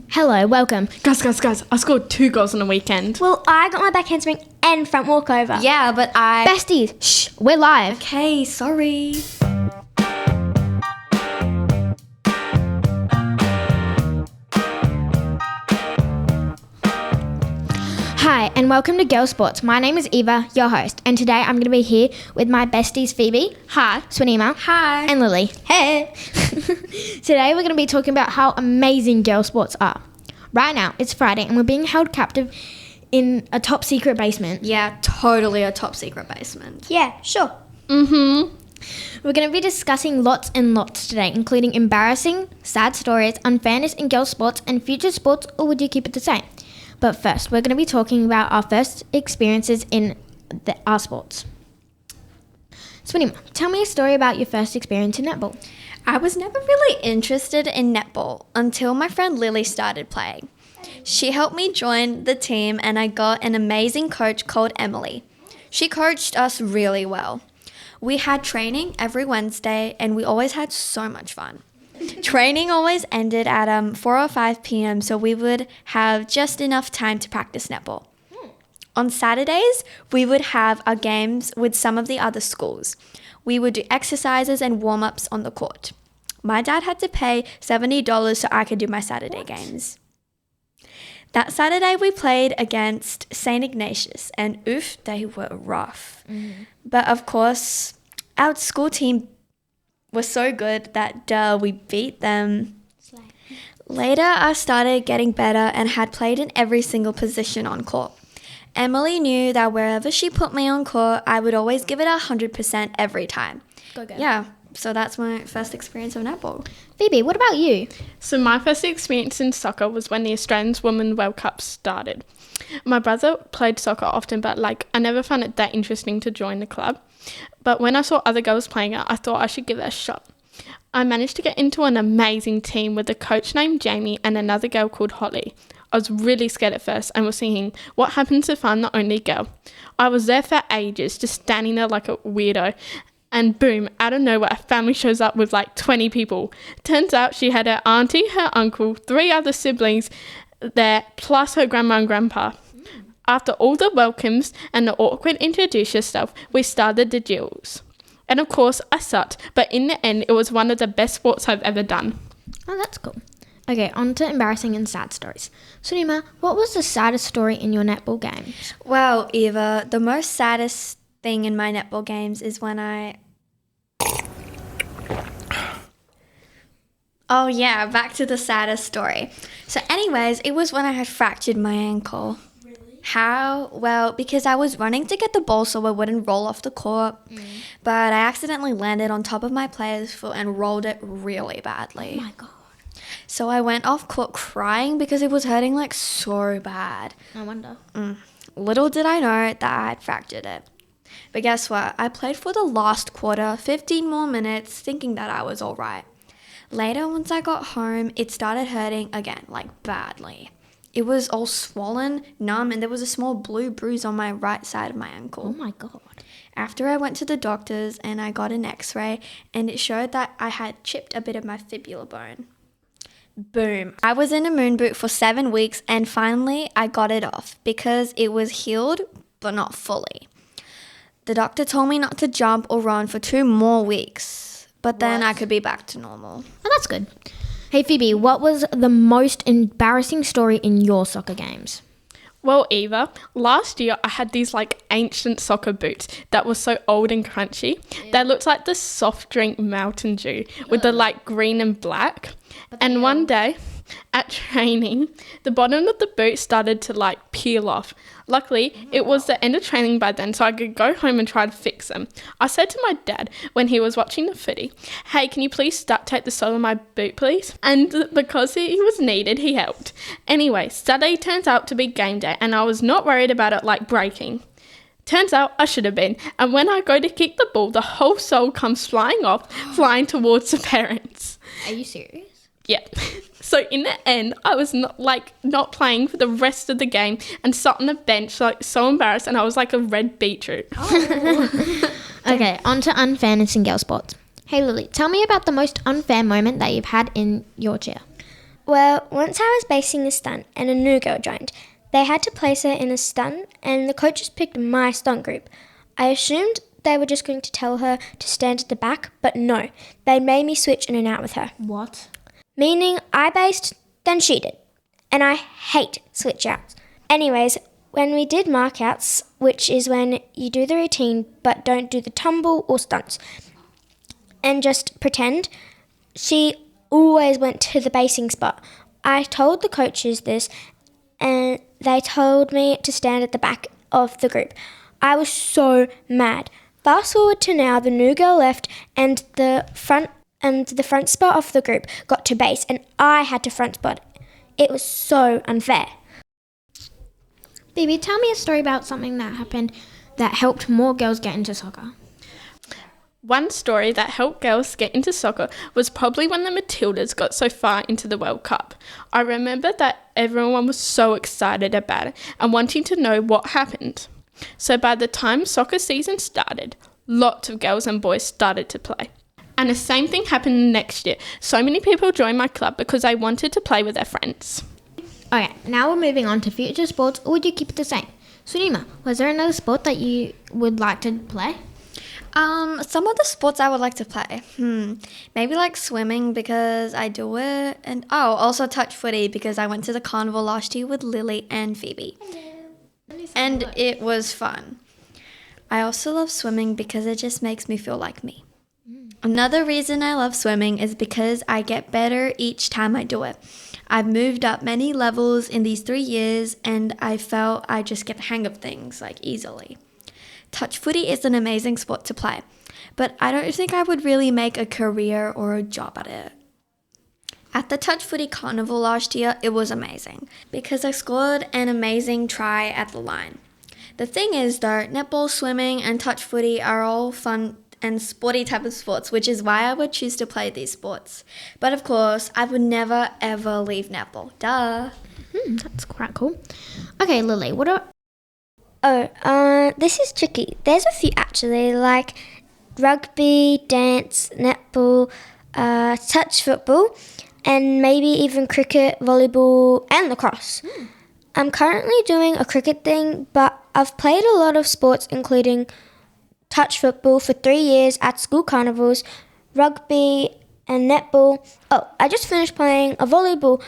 Hello, welcome. Guys, I scored 2 goals on the weekend. Well, I got my backhand handspring and front walkover. Yeah, but I... Besties, shh, we're live. Okay, sorry. Hi, and welcome to Girl Sports. My name is Eva, your host, and today I'm going to be here with my besties Phoebe. Hi. Swarnima. Hi. And Lily. Hey. Today we're going to be talking about how amazing girl sports are. Right now, it's Friday, and we're being held captive in a top secret basement. Yeah, totally a top secret basement. Yeah, sure. We're going to be discussing lots and lots today, including embarrassing, sad stories, unfairness in girl sports, and future sports, or would you keep it the same? But first, we're going to be talking about our first experiences in our sports. Swarnima, tell me a story about your first experience in netball. I was never really interested in netball until my friend Lily started playing. She helped me join the team and I got an amazing coach called Emily. She coached us really well. We had training every Wednesday and we always had so much fun. Training always ended at 4 or 5 p.m. so we would have just enough time to practice netball. On Saturdays, we would have our games with some of the other schools. We would do exercises and warm-ups on the court. My dad had to pay $70 so I could do my Saturday games. That Saturday, we played against St. Ignatius, and oof, they were rough. But of course, our school team was so good that we beat them. Later, I started getting better and had played in every single position on court. Emily knew that wherever she put me on court, I would always give it 100% every time. Go. Yeah, so that's my first experience of netball. Phoebe, what about you? So my first experience in soccer was when the Australian Women's World Cup started. My brother played soccer often, but I never found it that interesting to join the club. But when I saw other girls playing it, I thought I should give it a shot. I managed to get into an amazing team with a coach named Jamie and another girl called Holly. I was really scared at first and was thinking, what happens if I'm the only girl? I was there for ages, just standing there like a weirdo. And boom, out of nowhere, a family shows up with 20 people. Turns out she had her auntie, her uncle, 3 other siblings there, plus her grandma and grandpa. After all the welcomes and the awkward introduce yourself, we started the drills. And of course, I sucked, but in the end, it was one of the best sports I've ever done. Oh, that's cool. Okay, on to embarrassing and sad stories. Swarnima, what was the saddest story in your netball games? Well, Eva, the most saddest thing in my netball games is when Oh yeah, back to the saddest story. So anyways, it was when I had fractured my ankle. Really? How? Well, because I was running to get the ball so I wouldn't roll off the court, but I accidentally landed on top of my player's foot and rolled it really badly. Oh my God. So I went off court crying because it was hurting so bad. No wonder. Little did I know that I had fractured it. But guess what? I played for the last quarter, 15 more minutes, thinking that I was all right. Later, once I got home, it started hurting again, badly. It was all swollen, numb, and there was a small blue bruise on my right side of my ankle. Oh my God. After I went to the doctors and I got an x-ray, and it showed that I had chipped a bit of my fibula bone. Boom. I was in a moon boot for 7 weeks, and finally I got it off because it was healed, but not fully. The doctor told me not to jump or run for 2 more weeks, but then I could be back to normal. Oh, that's good. Hey, Phoebe, what was the most embarrassing story in your soccer games? Well, Eva, last year I had these ancient soccer boots that were so old and crunchy. Yeah. They looked like the soft drink Mountain Dew with the green and black. And one day at training, the bottom of the boot started to peel off. Luckily, it was the end of training by then, so I could go home and try to fix them. I said to my dad when he was watching the footy, hey, can you please duct tape the sole of my boot, please? And because he was needed, he helped. Anyway, Saturday turns out to be game day, and I was not worried about it breaking. Turns out I should have been. And when I go to kick the ball, the whole sole comes flying off, flying towards the parents. Are you serious? Yeah. So in the end, I was not playing for the rest of the game and sat on the bench so embarrassed, and I was like a red beetroot. Oh. Okay, on to unfairness in girl sports. Hey Lily, tell me about the most unfair moment that you've had in your cheer. Well, once I was basing a stunt and a new girl joined. They had to place her in a stunt and the coaches picked my stunt group. I assumed they were just going to tell her to stand at the back, but no, they made me switch in and out with her. What? Meaning I based, then she did. And I hate switch outs. Anyways, when we did markouts, which is when you do the routine but don't do the tumble or stunts, and just pretend, she always went to the basing spot. I told the coaches this and they told me to stand at the back of the group. I was so mad. Fast forward to now, the new girl left and the front spot of the group got to base and I had to front spot. It was so unfair. Phoebe, tell me a story about something that happened that helped more girls get into soccer. One story that helped girls get into soccer was probably when the Matildas got so far into the World Cup. I remember that everyone was so excited about it and wanting to know what happened. So by the time soccer season started, lots of girls and boys started to play. And the same thing happened next year. So many people joined my club because they wanted to play with their friends. Okay, now we're moving on to future sports, or would you keep it the same? Swarnima, was there another sport that you would like to play? Some of the sports I would like to play. Maybe like swimming because I do it. And also touch footy because I went to the carnival last year with Lily and Phoebe. And it was fun. I also love swimming because it just makes me feel like me. Another reason I love swimming is because I get better each time I do it. I've moved up many levels in these 3 years and I felt I just get the hang of things like easily. Touch footy is an amazing sport to play, but I don't think I would really make a career or a job at it. At the touch footy carnival last year, it was amazing because I scored an amazing try at the line. The thing is though, netball, swimming and touch footy are all fun and sporty type of sports, which is why I would choose to play these sports. But of course, I would never ever leave netball. Duh. That's quite cool. Okay, Lily, what are... This is tricky. There's a few actually, like rugby, dance, netball, touch football, and maybe even cricket, volleyball, and lacrosse. I'm currently doing a cricket thing, but I've played a lot of sports, including touch football for 3 years at school carnivals, rugby, and netball. I just finished playing a volleyball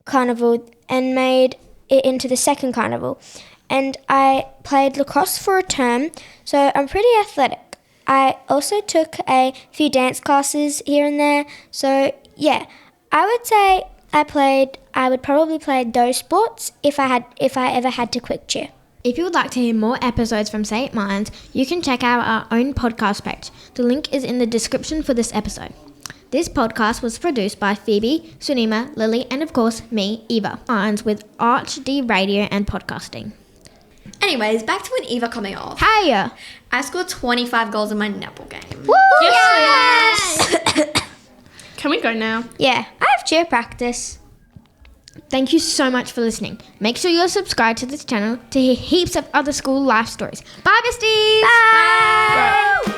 carnival and made it into the second carnival. And I played lacrosse for a term, so I'm pretty athletic. I also took a few dance classes here and there, so yeah, I would say I would probably play those sports if I ever had to quick cheer. If you would like to hear more episodes from St. Martin's, you can check out our own podcast page. The link is in the description for this episode. This podcast was produced by Phoebe, Swarnima, Lily, and of course me, Eva, Martins, with ArchD Radio and Podcasting. Anyways, back to an Eva coming off. Hiya! I scored 25 goals in my netball game. Woo! Yes! Can we go now? Yeah, I have cheer practice. Thank you so much for listening. Make sure you're subscribed to this channel to hear heaps of other school life stories. Bye, besties! Bye!